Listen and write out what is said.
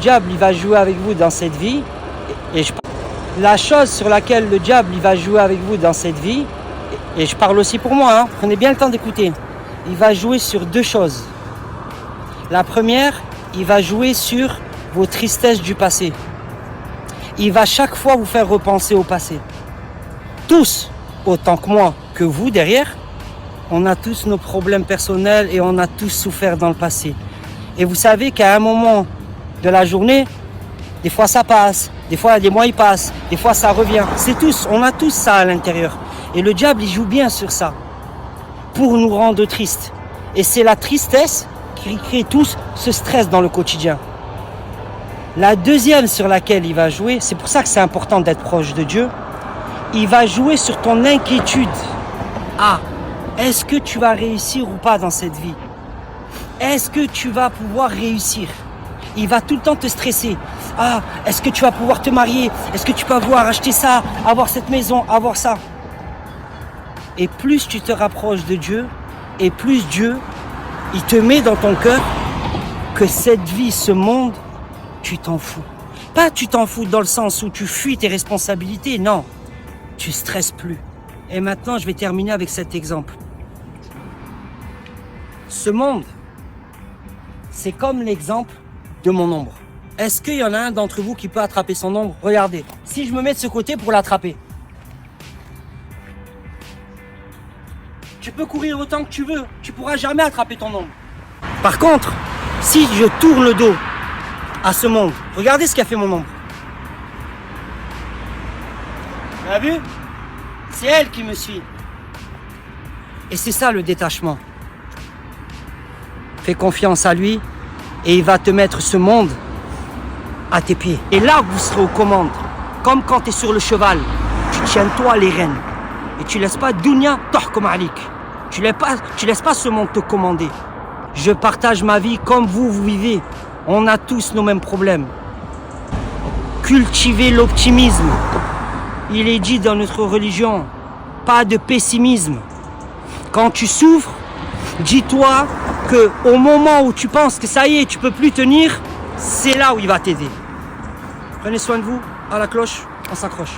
diable il va jouer avec vous dans cette vie, la chose sur laquelle le diable il va jouer avec vous dans cette vie, et je parle aussi pour moi, hein, prenez bien le temps d'écouter, il va jouer sur deux choses. La première, il va jouer sur vos tristesses du passé. Il va chaque fois vous faire repenser au passé. Tous, autant que moi, que vous derrière, on a tous nos problèmes personnels et on a tous souffert dans le passé. Et vous savez qu'à un moment de la journée, des fois ça passe, des fois des mois ils passent, des fois ça revient. C'est tous, on a tous ça à l'intérieur. Et le diable il joue bien sur ça, pour nous rendre tristes. Et c'est la tristesse qui crée tous ce stress dans le quotidien. La deuxième sur laquelle il va jouer, c'est pour ça que c'est important d'être proche de Dieu, il va jouer sur ton inquiétude. Ah, est-ce que tu vas réussir ou pas dans cette vie? Est-ce que tu vas pouvoir réussir? Il va tout le temps te stresser. Ah, est-ce que tu vas pouvoir te marier? Est-ce que tu vas pouvoir acheter ça, avoir cette maison, avoir ça? Et plus tu te rapproches de Dieu, et plus Dieu, il te met dans ton cœur que cette vie, ce monde, tu t'en fous. Pas tu t'en fous dans le sens où tu fuis tes responsabilités, non. Tu stresses plus. Et maintenant, je vais terminer avec cet exemple. Ce monde, c'est comme l'exemple de mon ombre. Est-ce qu'il y en a un d'entre vous qui peut attraper son ombre? Regardez, si je me mets de ce côté pour l'attraper. Tu peux courir autant que tu veux, tu pourras jamais attraper ton ombre. Par contre, si je tourne le dos à ce monde, regardez ce qu'a fait mon ombre. Vous avez vu? C'est elle qui me suit. Et c'est ça le détachement. Fais confiance à lui et il va te mettre ce monde à tes pieds. Et là, vous serez aux commandes. Comme quand tu es sur le cheval, tu tiens toi les rênes. Et tu laisses pas Dunya tahkum alik. Tu laisses pas ce monde te commander. Je partage ma vie comme vous vivez. On a tous nos mêmes problèmes. Cultivez l'optimisme. Il est dit dans notre religion, pas de pessimisme. Quand tu souffres, dis-toi que au moment où tu penses que ça y est, tu peux plus tenir, c'est là où il va t'aider. Prenez soin de vous, à la cloche, on s'accroche.